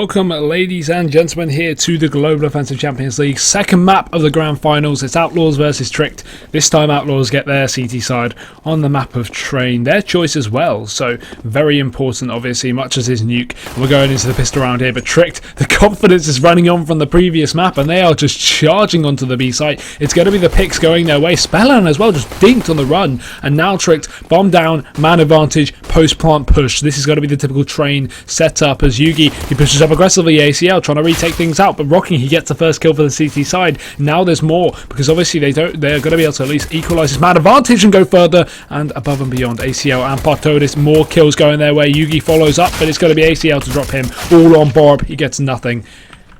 Welcome, ladies and gentlemen, here to the Global Offensive Champions League second map of the Grand Finals. It's Outlaws versus Tricked. This time Outlaws get their CT side on the map of Train, their choice as well, so very important obviously, much as his nuke. We're going into the pistol round here, but Tricked, the confidence is running on from the previous map and they are just charging onto the B site. It's going to be the picks going their way. Spellan as well just dinked on the run, and now Tricked, bomb down, man advantage, post plant push. This is going to be the typical Train setup as Yugi, he pushes up aggressively, ACL trying to retake things out, but Rocking, he gets the first kill for the CT side. Now there's more, because obviously they're going to be able to at least equalise his man advantage and go further and above and beyond. ACL and Partodis, more kills going their way. Yugi follows up, but it's going to be ACL to drop him all on Bob. He gets nothing.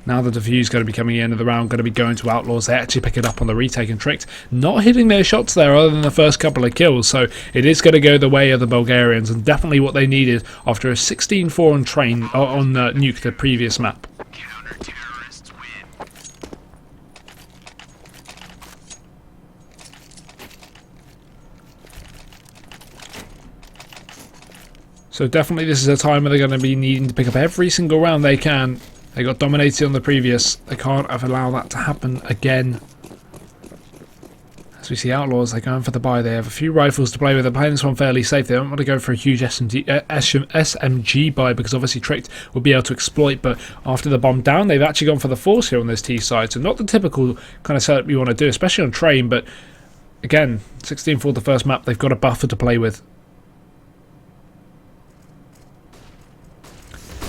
Now the defuse going to be coming in, and the round going to be going to Outlaws. They actually pick it up on the retake, and Tricked not hitting their shots there other than the first couple of kills, so it is going to go the way of the Bulgarians, and definitely what they needed after a 16-4 on Train on Nuke, the previous map. So definitely this is a time where they're going to be needing to pick up every single round they can. They got dominated on the previous. They can't allow that to happen again. As we see Outlaws, they're going for the buy. They have a few rifles to play with. They're playing this one fairly safe. They don't want to go for a huge SMG buy, because obviously Tricked will be able to exploit. But after the bomb down, they've actually gone for the force here on this T side. So not the typical kind of setup you want to do, especially on Train. But again, 16-4 the first map. They've got a buffer to play with.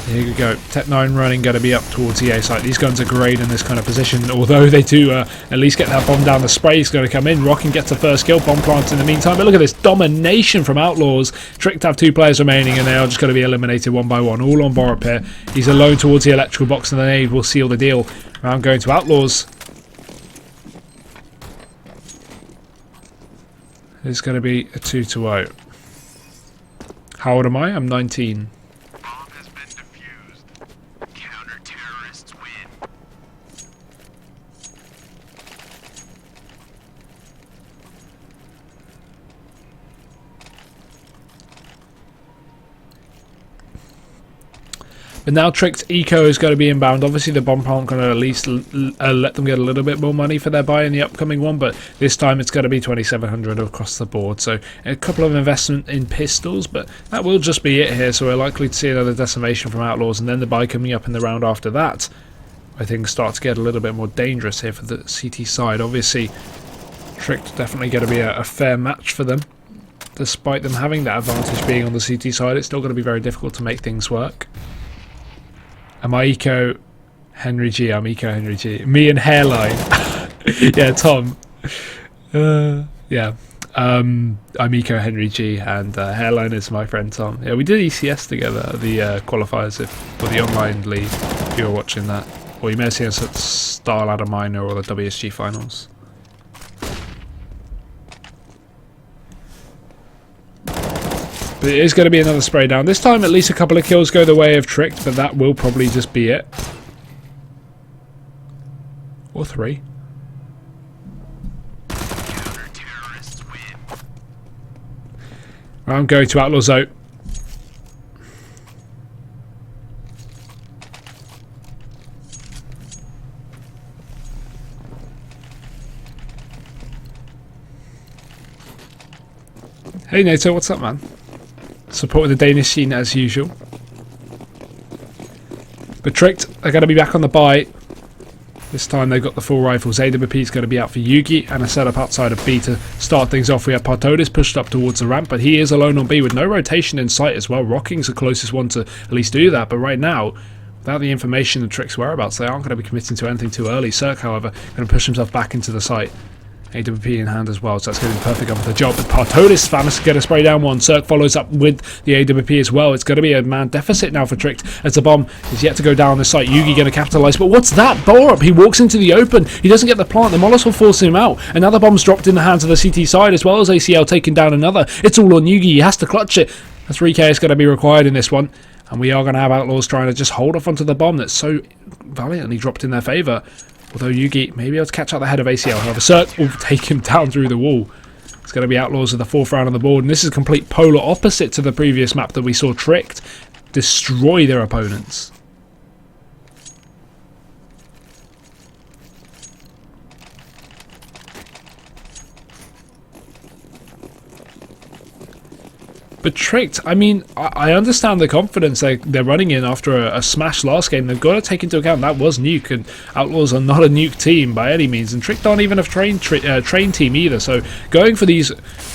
Here we go, Tech 9 running, going to be up towards the A site. These guns are great in this kind of position, although they do at least get that bomb down. The spray is going to come in. Rocking gets the first kill, bomb plants in the meantime. But look at this domination from Outlaws. Tricked have two players remaining, and they are just going to be eliminated one by one, all on Borup here. He's alone towards the electrical box, and the nade will seal the deal. Round going to Outlaws. It's going to be a 2-0. How old am I? I'm 19. But now Tricked Eco is going to be inbound. Obviously the bomb plant going to at least let them get a little bit more money for their buy in the upcoming one, but this time it's going to be 2,700 across the board. So a couple of investment in pistols, but that will just be it here. So we're likely to see another decimation from Outlaws, and then the buy coming up in the round after that. I think start to get a little bit more dangerous here for the CT side. Obviously Tricked definitely going to be a fair match for them. Despite them having that advantage being on the CT side, it's still going to be very difficult to make things work. Am I Eco Henry G? I'm Eco Henry G. Me and Hairline. Yeah, Tom. Yeah. I'm Eco Henry G, and Hairline is my friend Tom. Yeah, we did ECS together, the qualifiers for the online league, if you were watching that. Or you may have seen us at Star Ladder Minor or the WSG finals. But it is going to be another spray down. This time at least a couple of kills go the way of Tricked, but that will probably just be it. Or 3. I'm going to Outlaws out. Hey Nato, what's up, man? Supporting the Danish scene as usual. But Tricked are going to be back on the buy. This time they've got the full rifles. AWP is going to be out for Yugi, and a setup outside of B to start things off. We have Partodis pushed up towards the ramp, but he is alone on B with no rotation in sight as well. Rocking's the closest one to at least do that, but right now, without the information and Trick's whereabouts, they aren't going to be committing to anything too early. Cirque, however, going to push himself back into the site. AWP in hand as well, so that's going to be perfect for the job. But Partodis managed to get a spray down one. Cirque follows up with the AWP as well. It's going to be a man deficit now for Tricked as the bomb is yet to go down the site. Yugi going to capitalise, but what's that? Borup, he walks into the open. He doesn't get the plant. The Molotov forces him out. Another bomb's dropped in the hands of the CT side, as well as ACL taking down another. It's all on Yugi. He has to clutch it. A 3k is going to be required in this one. And we are going to have Outlaws trying to just hold off onto the bomb that's so valiantly dropped in their favour. Although Yugi may be able to catch out the head of ACL. However, Cirque will take him down through the wall. It's going to be Outlaws with the fourth round on the board. And this is a complete polar opposite to the previous map that we saw Tricked destroy their opponents. But Tricked, I mean, I understand the confidence they're running in after a smash last game. They've got to take into account that was Nuke, and Outlaws are not a Nuke team by any means, and Tricked aren't even a train team either, so going for these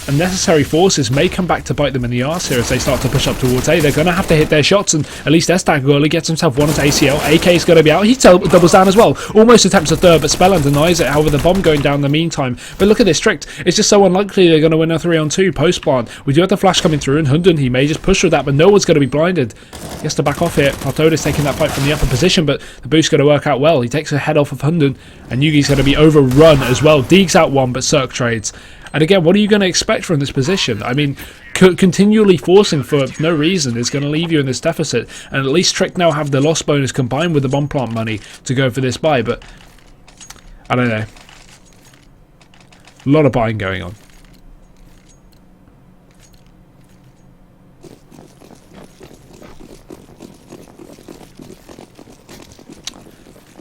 unnecessary forces may come back to bite them in the arse here as they start to push up towards A. They're going to have to hit their shots, and at least Estag early gets himself one onto ACL. AK is going to be out. He doubles down as well. Almost attempts a third, but Spellland denies it. However, the bomb going down in the meantime. But look at this, Tricked. It's just so unlikely they're going to win a 3-on-2 post-plant. We do have the flash coming through, and Hunden, he may just push with that, but no one's going to be blinded. He has to back off here. Partoda's taking that fight from the upper position, but the boost's going to work out well. He takes a head off of Hunden, and Yugi's going to be overrun as well. Deeg's out one, but Cirque trades. And again, what are you going to expect from this position? I mean, continually forcing for no reason is going to leave you in this deficit. And at least Trick now have the loss bonus combined with the bomb plant money to go for this buy. But I don't know. A lot of buying going on.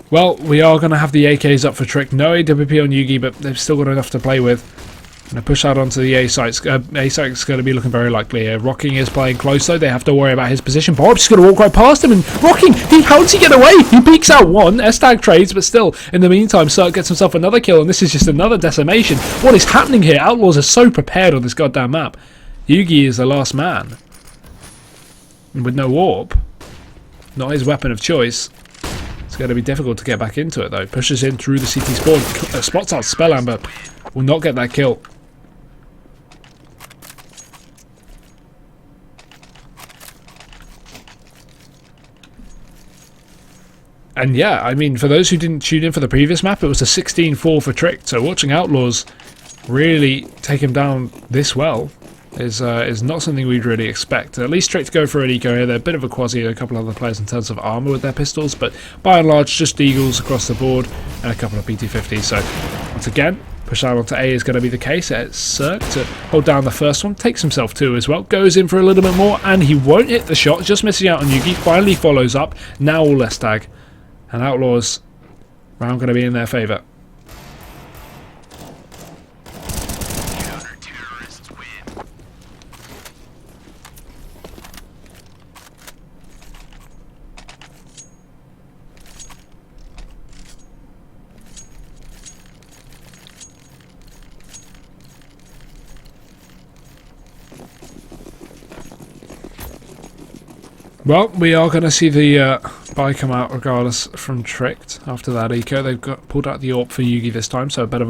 Well, we are going to have the AKs up for Trick. No AWP on Yugi, but they've still got enough to play with. Going to push out onto the A sites. A site's going to be looking very likely here. Rocking is playing close though. They have to worry about his position. Bob's just going to walk right past him, and Rocking, how does he get away? He peeks out one. Estag trades, but still, in the meantime, Cirque gets himself another kill, and this is just another decimation. What is happening here? Outlaws are so prepared on this goddamn map. Yugi is the last man. And with no warp. Not his weapon of choice. It's going to be difficult to get back into it though. Pushes in through the CT spawn. Spots out Spellland, but will not get that kill. And yeah, I mean, for those who didn't tune in for the previous map, it was a 16-4 for Trick. So watching Outlaws really take him down this well is not something we'd really expect. At least Trick to go for an eco here. They're a bit of a quasi, a couple other players in terms of armour with their pistols, but by and large, just Eagles across the board and a couple of PT-50s. So once again, push out onto A is going to be the case. It's Cirque to hold down the first one, takes himself two as well, goes in for a little bit more, and he won't hit the shot, just missing out on Yugi. Finally follows up. Now all Estag. And Outlaws round going to be in their favour. Well, we are going to see the buy come out regardless from Tricked after that eco. They've got pulled out the AWP for Yugi this time, so a better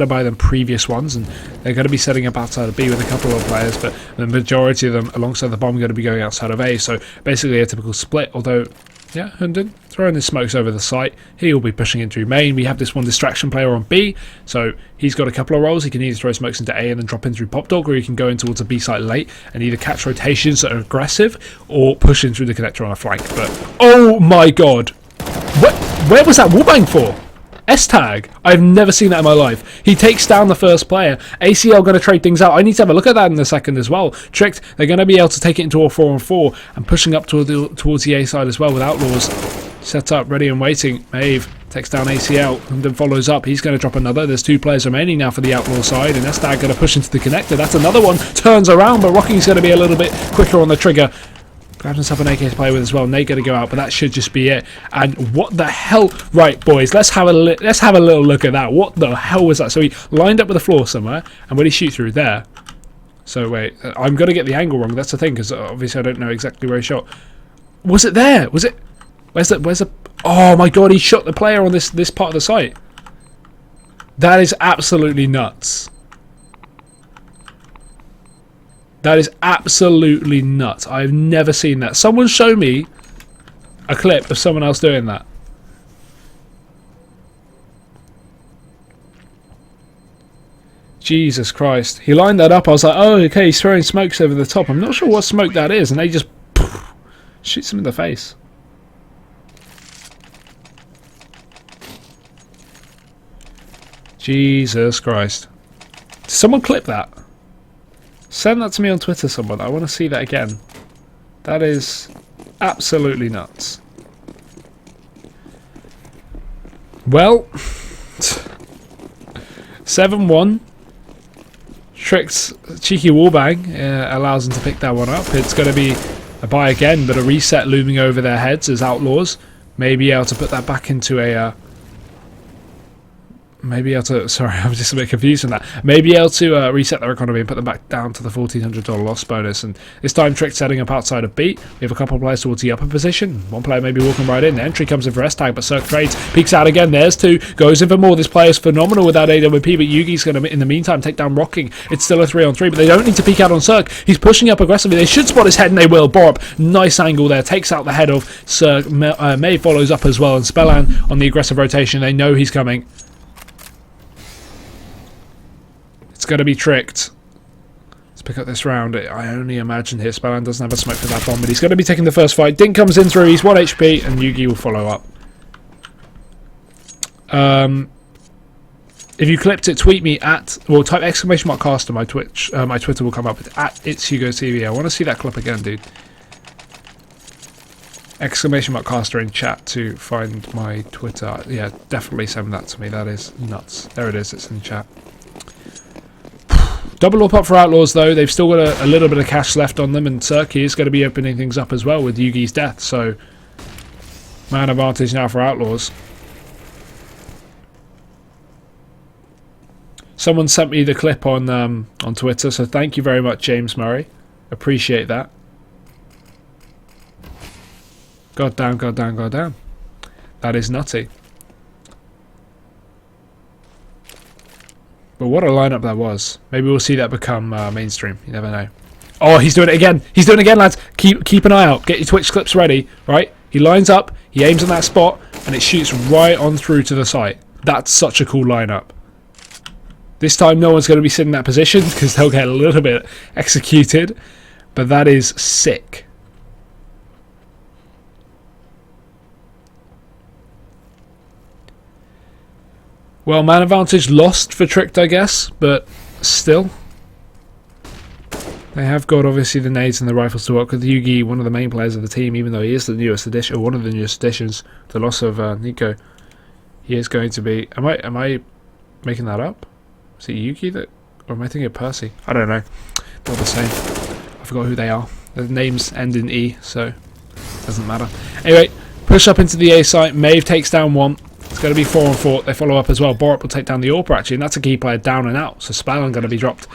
buy than previous ones, and they're going to be setting up outside of B with a couple of players, but the majority of them alongside the bomb are going to be going outside of A, so basically a typical split, although yeah, Hunden throwing his smokes over the site. He will be pushing in through main. We have this one distraction player on B, so he's got a couple of roles. He can either throw smokes into A and then drop in through Pop Dog, or he can go in towards a B site late and either catch rotations that are aggressive or push in through the connector on a flank. But oh my god, where was that wallbang for? S-tag. I've never seen that in my life. He takes down the first player. ACL going to trade things out. I need to have a look at that in a second as well. Tricked. They're going to be able to take it into a 4-on-4 and pushing up towards the A side as well with Outlaws set up, ready and waiting. Maeve takes down ACL and then follows up. He's going to drop another. There's two players remaining now for the Outlaw side, and S-tag going to push into the connector. That's another one. Turns around, but Rocking's going to be a little bit quicker on the trigger. Grabs himself an AK to play with as well. Nate going to go out, but that should just be it. And what the hell? Right, boys, let's have a little look at that. What the hell was that? So he lined up with the floor somewhere, and when he shoot through there. So wait, I'm going to get the angle wrong. That's the thing, because obviously I don't know exactly where he shot. Was it there? Was it? Where's the? Oh my god, he shot the player on this part of the site. That is absolutely nuts. That is absolutely nuts. I've never seen that. Someone show me a clip of someone else doing that. Jesus Christ. He lined that up. I was like, oh, okay, he's throwing smokes over the top. I'm not sure what smoke that is. And they just shoots him in the face. Jesus Christ. Did someone clip that? Send that to me on Twitter, someone. I want to see that again. That is absolutely nuts. Well, 7-1. Trick's cheeky wallbang allows them to pick that one up. It's going to be a buy again, but a reset looming over their heads as Outlaws may be able to put that back into a... sorry, I'm just a bit confused from that. Maybe able to reset their economy and put them back down to the $1,400 loss bonus. And this time, Trick setting up outside of beat. We have a couple of players towards the upper position. One player maybe walking right in. The entry comes in for S-Tag, but Cirque trades. Peeks out again. There's two. Goes in for more. This player's phenomenal without AWP, but Yugi's going to, in the meantime, take down Rocking. It's still a 3-on-3, but they don't need to peek out on Cirque. He's pushing up aggressively. They should spot his head, and they will. Borup, nice angle there. Takes out the head of Cirque. May follows up as well, and Spellan on the aggressive rotation. They know he's coming. It's going to be Tricked. Let's pick up this round. I only imagine here Spellan doesn't have a smoke for that bomb, but he's going to be taking the first fight. Dink comes in through. He's 1 HP, and Yugi will follow up. If you clipped it, tweet me at... Well, type !caster. My Twitter will come up with at @It'sHugoTV. I want to see that clip again, dude. !caster in chat to find my Twitter. Yeah, definitely send that to me. That is nuts. There it is. It's in chat. Double up for Outlaws, though. They've still got a little bit of cash left on them, and Turkey is going to be opening things up as well with Yugi's death. So, man advantage now for Outlaws. Someone sent me the clip on Twitter, so thank you very much, James Murray. Appreciate that. God damn, god damn, god damn. That is nutty. But what a lineup that was. Maybe we'll see that become mainstream. You never know. Oh, he's doing it again. He's doing it again, lads. Keep an eye out. Get your Twitch clips ready, right? He lines up, he aims on that spot, and it shoots right on through to the site. That's such a cool lineup. This time no one's going to be sitting in that position because they'll get a little bit executed. But that is sick. Well, man advantage lost for Tricked, I guess, but still. They have got, obviously, the nades and the rifles to work with. Yugi, one of the main players of the team, even though he is the newest addition, or one of the newest additions. The loss of Nico, he is going to be... Am I making that up? Is it Yugi that... Or am I thinking of Percy? I don't know. They're the same. I forgot who they are. Their names end in E, so it doesn't matter. Anyway, push up into the A site. Maeve takes down one. It's going to be 4-on-4. They follow up as well. Borup will take down the AWPer, actually, and that's a key player down and out. So Spallan going to be dropped.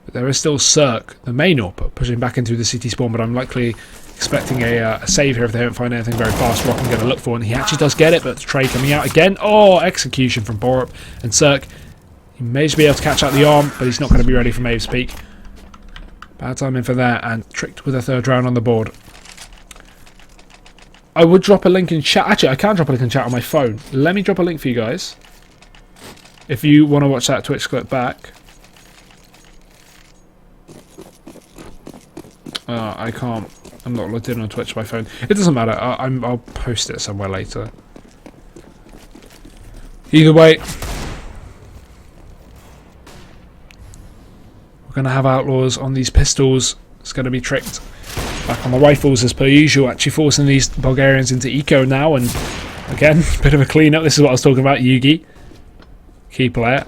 But there is still Cirque, the main AWPer, pushing back into the city spawn, but I'm likely expecting a save here if they don't find anything very fast. Rock going to look for, and he actually does get it, but Trey coming out again. Oh, execution from Borup and Cirque. He may just be able to catch out the arm, but he's not going to be ready for Maeve's peak. Bad timing for that, and Tricked with a third round on the board. I would drop a link in chat. Actually, I can drop a link in chat on my phone. Let me drop a link for you guys. If you want to watch that Twitch clip back. I can't. I'm not logged in on Twitch by phone. It doesn't matter. I'll post it somewhere later. Either way, we're going to have Outlaws on these pistols. It's going to be Tricked. Back on the rifles as per usual, actually forcing these Bulgarians into eco now, and again, a bit of a clean-up. This is what I was talking about, Yugi. Key player.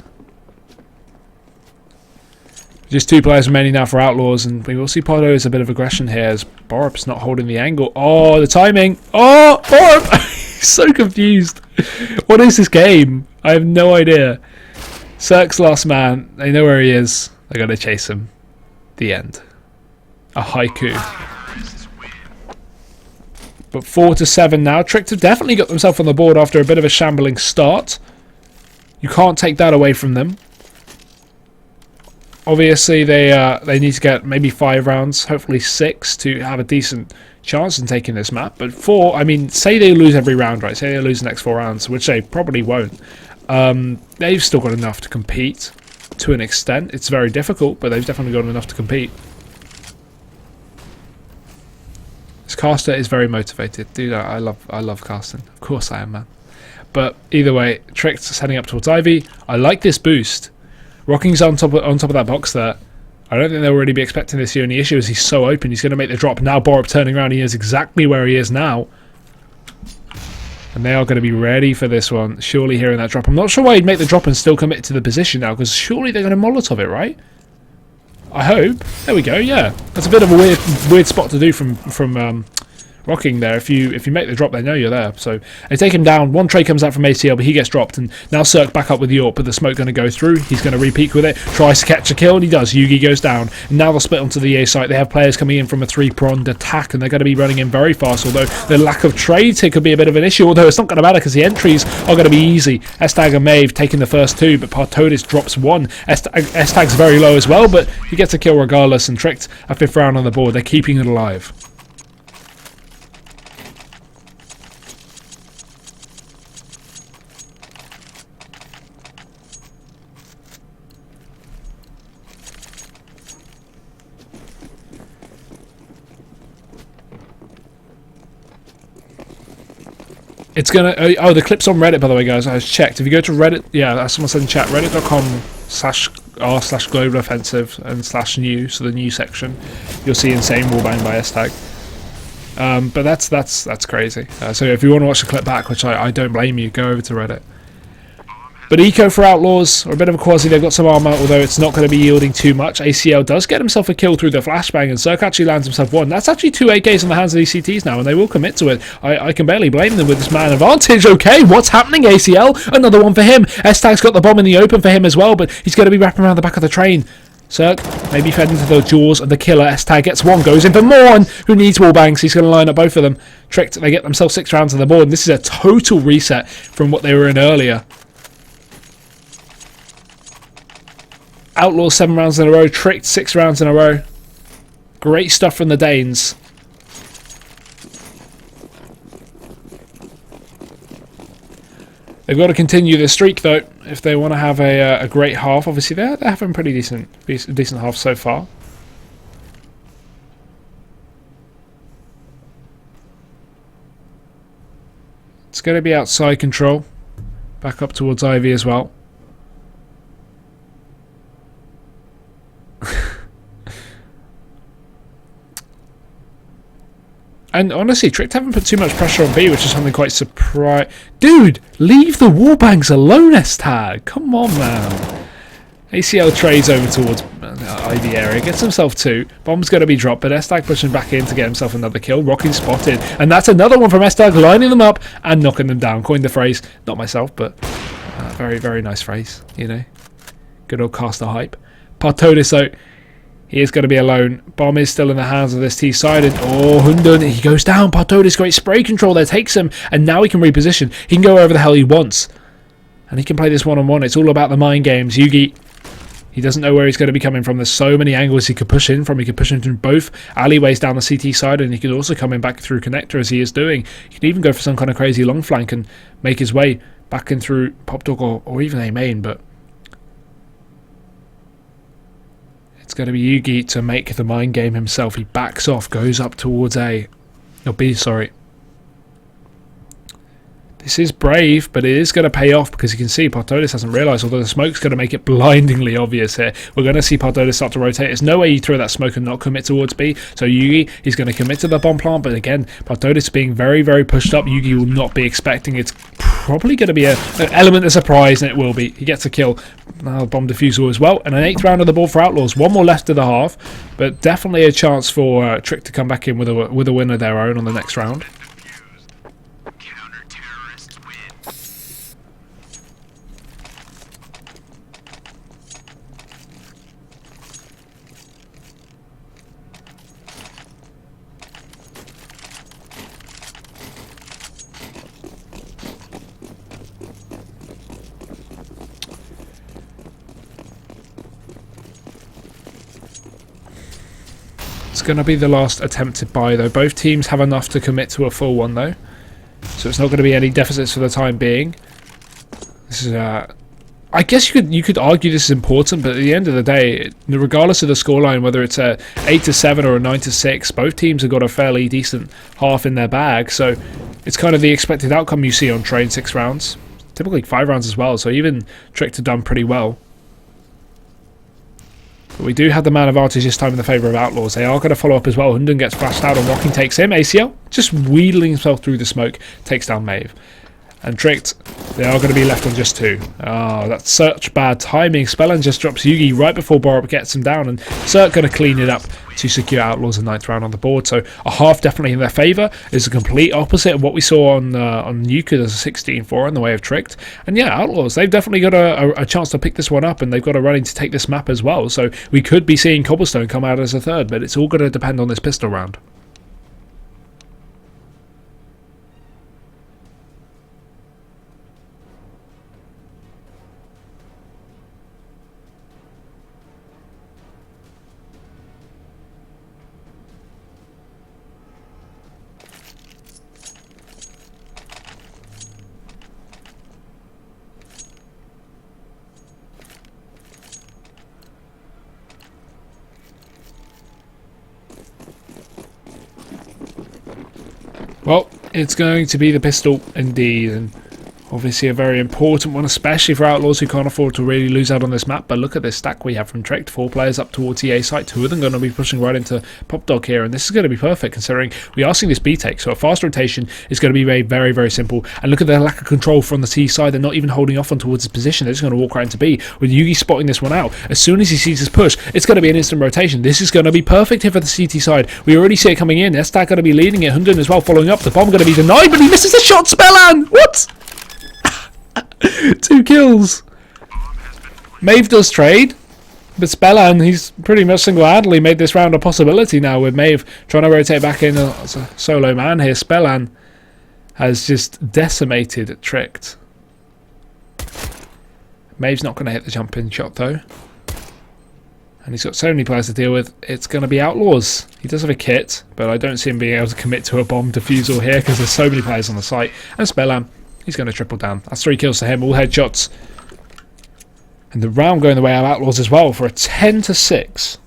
Just two players remaining now for Outlaws, and we will see Podo's a bit of aggression here as Borup's not holding the angle. Oh, the timing! Oh, Borup! He's so confused. What is this game? I have no idea. Cirque's last man. They know where he is. They're going to chase him. The end. A haiku. But 4-7 now. Tricked have definitely got themselves on the board after a bit of a shambling start. You can't take that away from them. Obviously, they need to get maybe 5 rounds, hopefully 6, to have a decent chance in taking this map. But 4, I mean, say they lose every round, right? Say they lose the next 4 rounds, which they probably won't. They've still got enough to compete to an extent. It's very difficult, but they've definitely got enough to compete. This caster is very motivated. Dude, I love casting. Of course I am, man. But either way, Tricked's heading up towards Ivy. I like this boost. Rocking's on top of that box there. I don't think they'll really be expecting this. The only issue is he's so open. He's going to make the drop. Now Borup turning around. He knows exactly where he is now. And they are going to be ready for this one. Surely hearing that drop. I'm not sure why he'd make the drop and still commit to the position now, because surely they're going to Molotov it, right? I hope. There we go. Yeah, that's a bit of a weird spot to do from Rocking there. If you make the drop, they know you're there. So they take him down. One trade comes out from ACL, but he gets dropped. And now Cirque back up with York, but the smoke going to go through. He's going to re-peek with it. Tries to catch a kill, and he does. Yugi goes down. And now they'll split onto the A site. They have players coming in from a 3-pronged attack, and they're going to be running in very fast. Although the lack of trades here could be a bit of an issue. Although it's not going to matter because the entries are going to be easy. Estag and Maeve taking the first 2, but Partodis drops 1. Estag's very low as well, but he gets a kill regardless. And Tricked a 5th round on the board. They're keeping it alive. It's gonna. Oh, the clip's on Reddit, by the way, guys. I just checked. If you go to Reddit, yeah, someone said in chat, reddit.com/r/global offensive and /new, so the new section, you'll see insane wallbang by Estag. But that's crazy. So if you want to watch the clip back, which I don't blame you, go over to Reddit. But Eco for Outlaws, or a bit of a quasi, they've got some armor, although it's not going to be yielding too much. ACL does get himself a kill through the flashbang, and Cirque actually lands himself 1. That's actually 2 AKs on the hands of these CTs now, and they will commit to it. I can barely blame them with this man advantage. Okay, what's happening, ACL? Another one for him. Estag's got the bomb in the open for him as well, but he's going to be wrapping around the back of the train. Cirque maybe fed into the jaws of the killer. Estag gets 1, goes in for more, and who needs wallbangs? He's going to line up both of them. Tricked, they get themselves 6 rounds on the board, and this is a total reset from what they were in earlier. Outlaws 7 rounds in a row, Tricked 6 rounds in a row. Great stuff from the Danes. They've got to continue this streak though if they want to have a great half. Obviously they're having pretty decent half so far. It's going to be outside control. Back up towards Ivy as well. And honestly, Tricked haven't put too much pressure on B, which is something quite surprising. Dude, leave the wallbangs alone, S-Tag. Come on, man. ACL trades over towards Ivy area, gets himself 2. Bomb's going to be dropped, but S-Tag pushing back in to get himself another kill. Rocking spotted, and that's another one from S-Tag, lining them up and knocking them down. Coined the phrase, not myself, but very, very nice phrase, you know. Good old caster hype. Partodis though. He is going to be alone. Bomb is still in the hands of this T side. And Hundun, he goes down. Partodis great spray control there, takes him. And now he can reposition. He can go wherever the hell he wants. And he can play this one-on-one. It's all about the mind games. Yugi, he doesn't know where he's going to be coming from. There's so many angles he could push in from. He could push in from both alleyways down the CT side. And he could also come in back through connector as he is doing. He could even go for some kind of crazy long flank and make his way back in through Pop Dog or even A main. But it's going to be Yugi to make the mind game himself. He backs off, goes up towards A. No, B, sorry. This is brave, but it is going to pay off because you can see Partodis hasn't realised, although the smoke's going to make it blindingly obvious here. We're going to see Partodis start to rotate. There's no way you throw that smoke and not commit towards B. So Yugi, he's going to commit to the bomb plant, but again, Partodis being very, very pushed up. Yugi will not be expecting. It's probably going to be an element of surprise, and it will be. He gets a kill. Now bomb defusal as well, and an 8th round of the board for Outlaws. 1 more left of the half, but definitely a chance for Trick to come back in with a win of their own on the next round. It's going to be the last attempted buy though. Both teams have enough to commit to a full one though, so it's not going to be any deficits for the time being. This is I guess you could argue this is important, but at the end of the day, regardless of the scoreline, whether it's a 8-7 or a 9-6, both teams have got a fairly decent half in their bag. So it's kind of the expected outcome you see on train 6 rounds, typically 5 rounds as well. So even Tricked have done pretty well. But we do have the man advantage this time in the favour of Outlaws. They are going to follow up as well. Hundun gets flashed out and Rocking takes him. ACL just wheedling himself through the smoke, takes down Maeve. And Tricked, They are going to be left on just 2. Oh, that's such bad timing. Spellan just drops Yugi right before Borup gets him down, and Cirque going to clean it up to secure Outlaws in 9th round on the board. So a half definitely in their favour. Is a complete opposite of what we saw on Euclid as a 16-4 in the way of Tricked. And yeah, Outlaws, they've definitely got a chance to pick this one up, and they've got a running to take this map as well. So we could be seeing Cobblestone come out as a 3rd, but it's all going to depend on this pistol round. Well, it's going to be the pistol indeed, and obviously a very important one, especially for Outlaws who can't afford to really lose out on this map. But look at this stack we have from Tricked. 4 players up towards the A site, 2 of them going to be pushing right into Pop Dog here, and this is going to be perfect considering we are seeing this B take, so a fast rotation is going to be very, very, very simple. And look at the lack of control from the C side. They're not even holding off on towards his position. They're just going to walk right into B, with Yugi spotting this one out. As soon as he sees his push, it's going to be an instant rotation. This is going to be perfect here for the CT side. We already see it coming in. Estak going to be leading it. Hundun as well following up. The bomb going to be denied, but he misses the shot. Spellan! What? 2 kills. Maeve does trade, but Spellan, he's pretty much single-handedly made this round a possibility now, with Maeve trying to rotate back in as a solo man here. Spellan has just decimated Tricked. Maeve's not going to hit the jump-in shot though, and he's got so many players to deal with. It's going to be Outlaws. He does have a kit, but I don't see him being able to commit to a bomb defusal here because there's so many players on the site. And Spellan, he's going to triple down. That's 3 kills to him, all headshots. And the round going the way of Outlaws as well for a 10-6.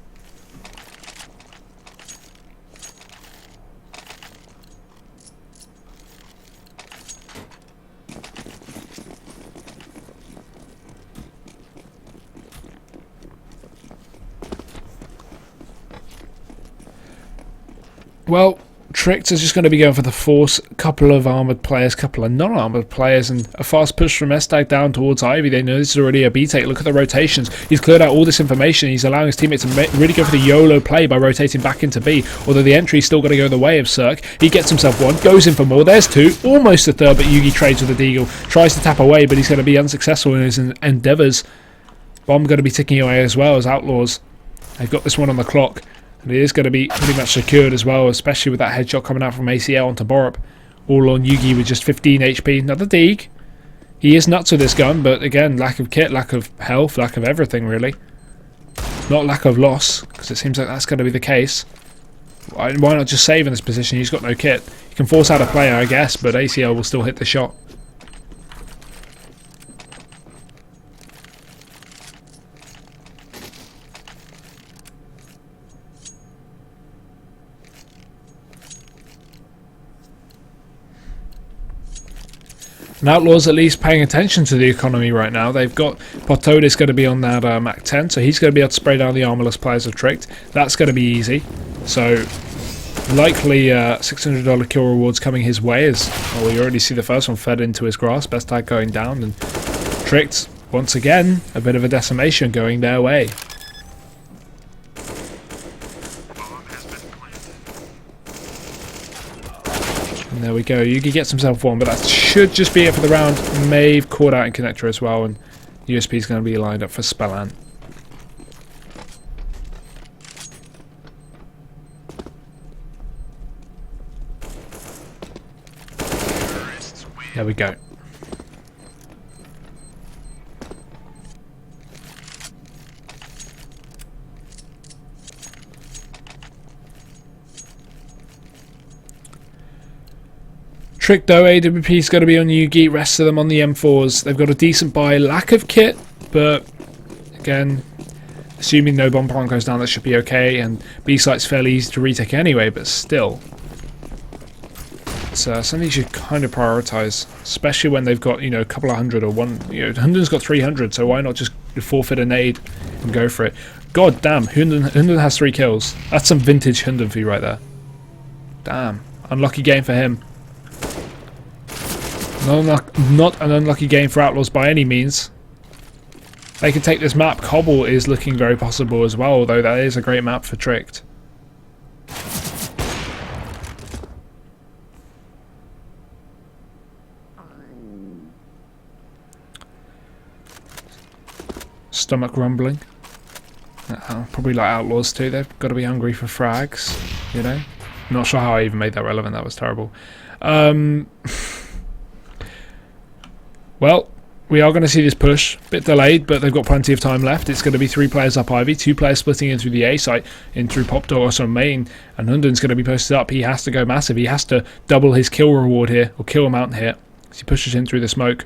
Well, Tricked is just going to be going for the force, couple of armoured players, couple of non-armoured players, and a fast push from Estag down towards Ivy. They know this is already a B-take. Look at the rotations. He's cleared out all this information. He's allowing his teammates to really go for the YOLO play by rotating back into B, although the entry is still going to go the way of Cirque. He gets himself 1, goes in for more. There's 2, almost a 3rd, but Yugi trades with the Deagle. Tries to tap away, but he's going to be unsuccessful in his endeavours. Bomb going to be ticking away as well as Outlaws. They've got this one on the clock. And it is going to be pretty much secured as well, especially with that headshot coming out from ACL onto Borup. All on Yugi with just 15 HP. Another Deeg. He is nuts with this gun, but again, lack of kit, lack of health, lack of everything really. Not lack of loss, because it seems like that's going to be the case. Why not just save in this position? He's got no kit. He can force out a player, I guess, but ACL will still hit the shot. And Outlaws at least paying attention to the economy right now. They've got Potodis going to be on that Mac 10, so he's going to be able to spray down the armorless players of Tricked. That's going to be easy. So likely $600 kill rewards coming his way as well, we already see the first one fed into his grasp. Best tag going down, and Tricked once again a bit of a decimation going their way. And there we go. Yugi gets himself 1, but that should just be it for the round. Maeve caught out in connector as well, and USP is going to be lined up for Spellan. There we go. Trick though, AWP is going to be on Yugi, rest of them on the M4s. They've got a decent buy, lack of kit, but again, assuming no bomb plant goes down, that should be okay. And B site's fairly easy to retake anyway, but still, it's something you should kind of prioritise, especially when they've got, you know, a couple of hundred or one. You know, Hundun's got 300, so why not just forfeit a nade and go for it? God damn, Hundun has 3 kills. That's some vintage Hundun for you right there. Damn, unlucky game for him. Not an unlucky game for Outlaws by any means. They can take this map. Cobble is looking very possible as well, although that is a great map for Tricked. Stomach rumbling. Probably like Outlaws too. They've got to be hungry for frags, you know. Not sure how I even made that relevant. That was terrible. Well, we are going to see this push. Bit delayed, but they've got plenty of time left. It's going to be 3 players up Ivy, 2 players splitting in through the A site, in through Pop Door or some main, and Hunden's going to be posted up. He has to go massive. He has to double his kill reward here, or kill amount here. As he pushes in through the smoke.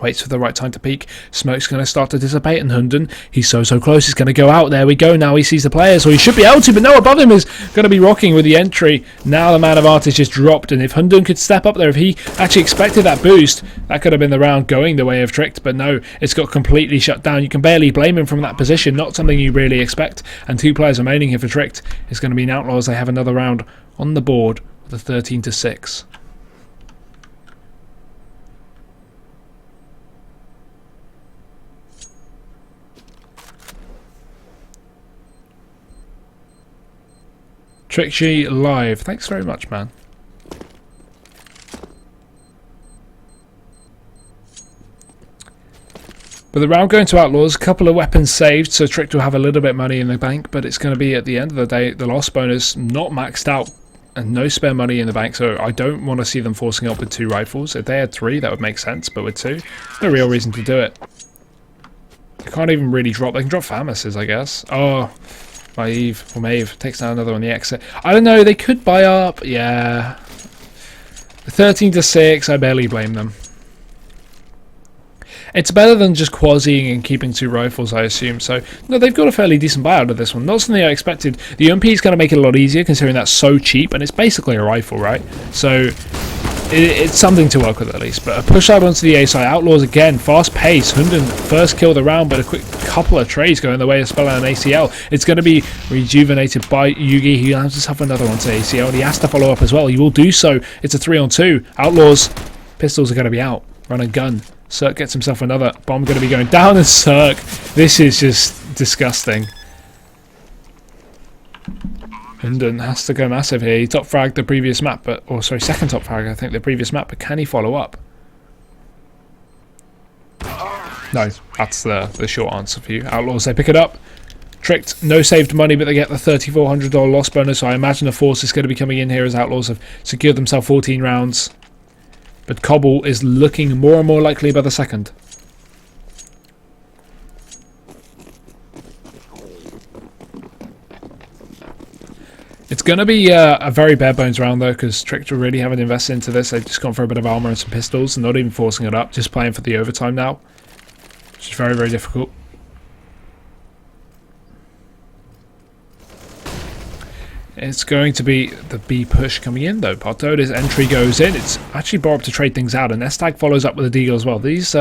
Waits for the right time to peek. Smoke's going to start to dissipate, and Hunden, he's so close. He's going to go out. There we go. Now he sees the players, or he should be able to, but no, above him is going to be rocking with the entry. Now the man of Artage is dropped, and if Hunden could step up there, if he actually expected that boost, that could have been the round going the way of Tricked, but no, it's got completely shut down. You can barely blame him from that position. Not something you really expect, and 2 players remaining here for Tricked. It's going to be an Outlaws. They have another round on the board with a 13-6. Trickshy live. Thanks very much, man. But the round going to Outlaws, a couple of weapons saved, so Tricked will have a little bit of money in the bank, but it's going to be at the end of the day, the loss bonus not maxed out and no spare money in the bank, so I don't want to see them forcing up with 2 rifles. If they had 3, that would make sense, but with 2, no real reason to do it. They can't even really drop, they can drop Famises, I guess. Oh, Maeve, or Maeve, takes down another on the exit. I don't know, they could buy up, yeah. 13-6, I barely blame them. It's better than just quasiing and keeping 2 rifles, I assume. So, no, they've got a fairly decent buy out of this one. Not something I expected. The UMP is going to make it a lot easier, considering that's so cheap, and it's basically a rifle, right? So, it's something to work with at least. But a push out onto the A side. Outlaws again, fast pace. Hunden first kill of the round, but a quick couple of trades going the way of Spell and ACL. It's going to be rejuvenated by Yugi. He lands himself another one to ACL, and he has to follow up as well. He will do so. It's a 3-on-2. Outlaws, pistols are going to be out. Run and gun. Cirque gets himself another bomb going to be going down, and Cirque, this is just disgusting. Hunden has to go massive here. He top fragged the previous map, but, or sorry, second top frag, I think, the previous map, but can he follow up? No, that's the short answer for you. Outlaws, they pick it up. Tricked, no saved money, but they get the $3,400 loss bonus, so I imagine the force is going to be coming in here as Outlaws have secured themselves 14 rounds. But Cobble is looking more and more likely by the second. It's going to be a very bare bones round though, because Tricked really haven't invested into this. They've just gone for a bit of armor and some pistols and not even forcing it up, just playing for the overtime now. Which is very, very difficult. It's going to be the B push coming in though. Partoda's entry goes in. It's actually brought up to trade things out, and Estag follows up with a Deagle as well. These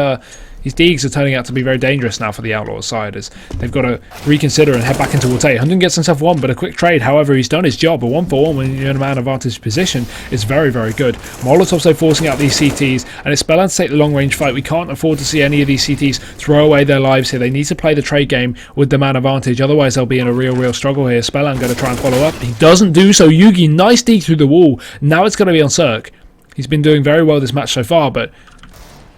Deags are turning out to be very dangerous now for the Outlaws side, as they've got to reconsider and head back into Water. Hunden gets himself one, but a quick trade. However, he's done his job. A 1-for-1 when you're in a man advantage position is very, very good. Molotov's though forcing out these CTs, and it's Spellan to take the long range fight. We can't afford to see any of these CTs throw away their lives here. They need to play the trade game with the man advantage, otherwise they'll be in a real struggle here. Spellan going to try and follow up. He doesn't do so. Yugi, nice dig through the wall. Now it's going to be on Cirque. He's been doing very well this match so far, but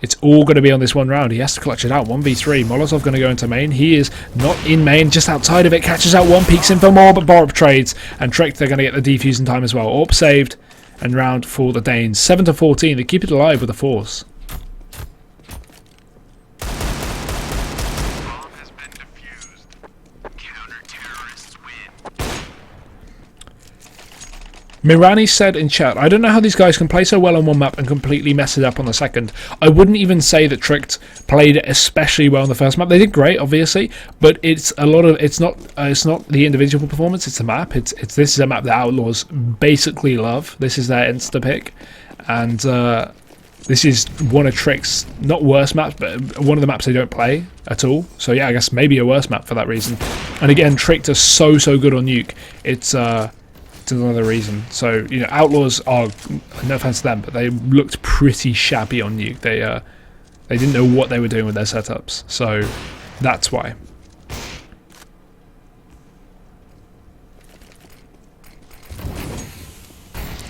it's all going to be on this one round. He has to clutch it out. 1v3. Molotov going to go into main. He is not in main, just outside of it. Catches out one, peeks in for more, but Borup trades. And Tricked, they're going to get the defuse in time as well. AWP saved, and round for the Danes. 7-14. They keep it alive with a force. Mirani said in chat, I don't know how these guys can play so well on one map and completely mess it up on the second. I wouldn't even say that Tricked played especially well on the first map. They did great, obviously, but it's a lot of it's not the individual performance, it's the map. It's this is a map that Outlaws basically love. This is their insta pick, and this is one of Trick's not worst maps, but one of the maps they don't play at all. So yeah, I guess maybe a worse map for that reason. And again, Tricked are so good on Nuke. It's Tricked is another reason. So, you know, Outlaws are, no offense to them, but they looked pretty shabby on Nuke. They didn't know what they were doing with their setups. So, that's why.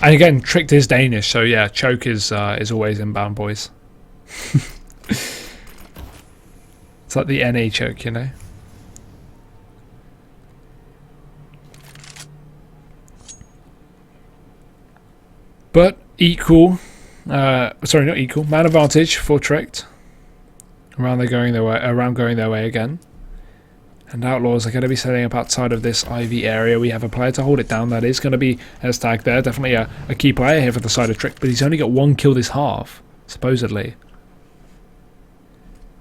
And again, Tricked is Danish, so yeah, choke is always inbound, boys. It's like the NA choke, you know. But equal, sorry, not equal. Man advantage for Tricked. Around going their way again. And Outlaws are going to be setting up outside of this Ivy area. We have a player to hold it down. That is going to be Estag there. Definitely a key player here for the side of Tricked, but he's only got 1 kill this half, supposedly.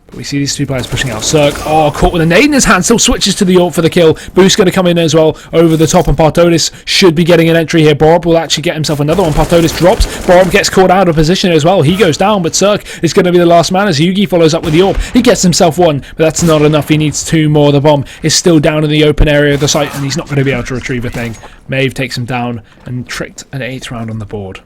But we see these two players pushing out. Cirque, oh, caught with a nade in his hand, still switches to the AWP for the kill. Boost going to come in as well over the top, and Partodis should be getting an entry here. Borup will actually get himself another one. Partodis drops. Borup gets caught out of position as well. He goes down, but Cirque is going to be the last man as Yugi follows up with the AWP. He gets himself 1, but that's not enough. He needs 2 more. The bomb is still down in the open area of the site, and he's not going to be able to retrieve a thing. Maeve takes him down, and Tricked an 8th round on the board.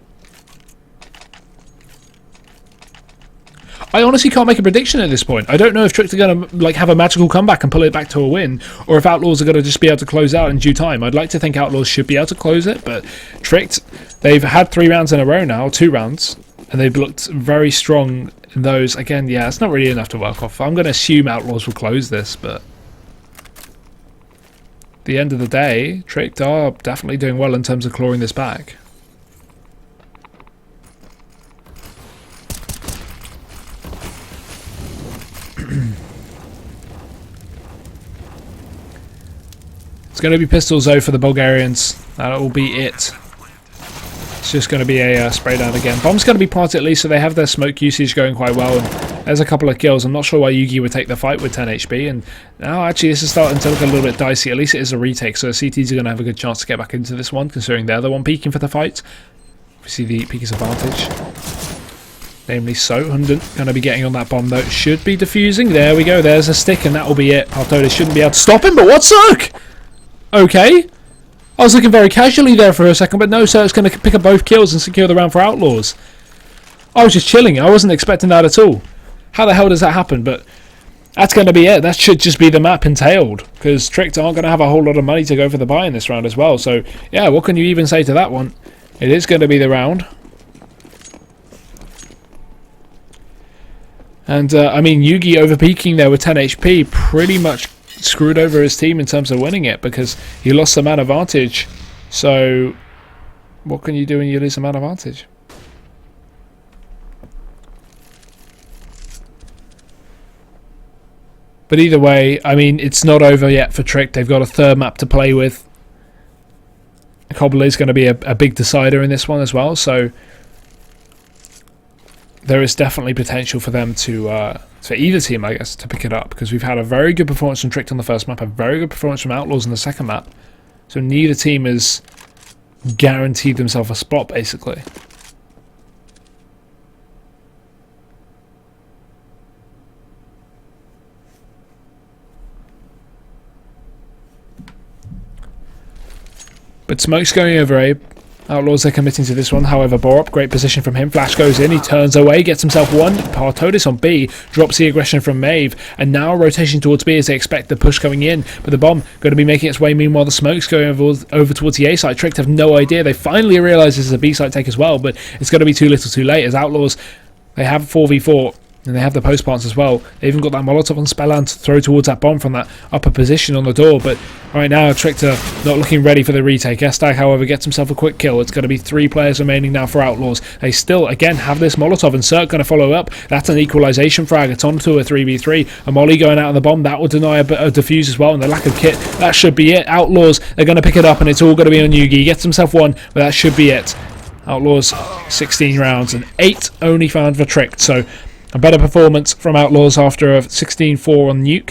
I honestly can't make a prediction at this point. I don't know if Tricked are going to like have a magical comeback and pull it back to a win, or if Outlaws are going to just be able to close out in due time. I'd like to think Outlaws should be able to close it, but Tricked, they've had 3 rounds in a row now, 2 rounds, and they've looked very strong in those. Again, yeah, it's not really enough to work off. I'm going to assume Outlaws will close this, but at the end of the day, Tricked are definitely doing well in terms of clawing this back. It's going to be pistols though for the Bulgarians. That will be it. It's just going to be a spray down again. Bomb's going to be planted at least, so they have their smoke usage going quite well. And there's a couple of kills. I'm not sure why Yugi would take the fight with 10 HP. And now actually this is starting to look a little bit dicey. At least it is a retake, so the CTs are going to have a good chance to get back into this one, considering they're the one peeking for the fight. We see the Peaker's advantage. Namely so. Hundant going to be getting on that bomb though. It should be defusing. There we go. There's a stick, and that will be it. Partodis shouldn't be able to stop him, but what's Cirque? Okay. I was looking very casually there for a second, but no, Cirque's going to pick up both kills and secure the round for Outlaws. I was just chilling. I wasn't expecting that at all. How the hell does that happen? But that's going to be it. That should just be the map entailed, because Tricked aren't going to have a whole lot of money to go for the buy in this round as well. So, yeah, what can you even say to that one? It is going to be the round. And, I mean, Yugi overpeaking there with 10 HP pretty much screwed over his team in terms of winning it, because he lost the man advantage. So, what can you do when you lose the man advantage? But either way, I mean, it's not over yet for Trick. They've got a 3rd map to play with. Cobble is going to be a big decider in this one as well, so there is definitely potential for them to, for either team, I guess, to pick it up, because we've had a very good performance from Tricked on the 1st map, a very good performance from Outlaws on the 2nd map, so neither team has guaranteed themselves a spot, basically. But smoke's going over A. Outlaws are committing to this one. However, Borup, great position from him. Flash goes in, he turns away, gets himself 1. Partodis on B, drops the aggression from Maeve, and now rotation towards B as they expect the push coming in. But the bomb going to be making its way. Meanwhile, the smoke's going over towards the A site. Tricked have no idea. They finally realise this is a B site take as well, but it's going to be too little too late, as Outlaws, they have 4v4. And they have the post plants as well. They even got that Molotov on Spellan to throw towards that bomb from that upper position on the door. But right now, Tricked are not looking ready for the retake. Estag, however, gets himself a quick kill. It's going to be 3 players remaining now for Outlaws. They still, again, have this Molotov, and Cirque going to follow up. That's an equalisation frag. It's on to a 3v3. A Molly going out on the bomb. That will deny a defuse as well. And the lack of kit, that should be it. Outlaws, they're going to pick it up, and it's all going to be on Yugi. He gets himself 1, but that should be it. Outlaws, 16 rounds, and 8 only found for Tricked. So a better performance from Outlaws after a 16-4 on Nuke.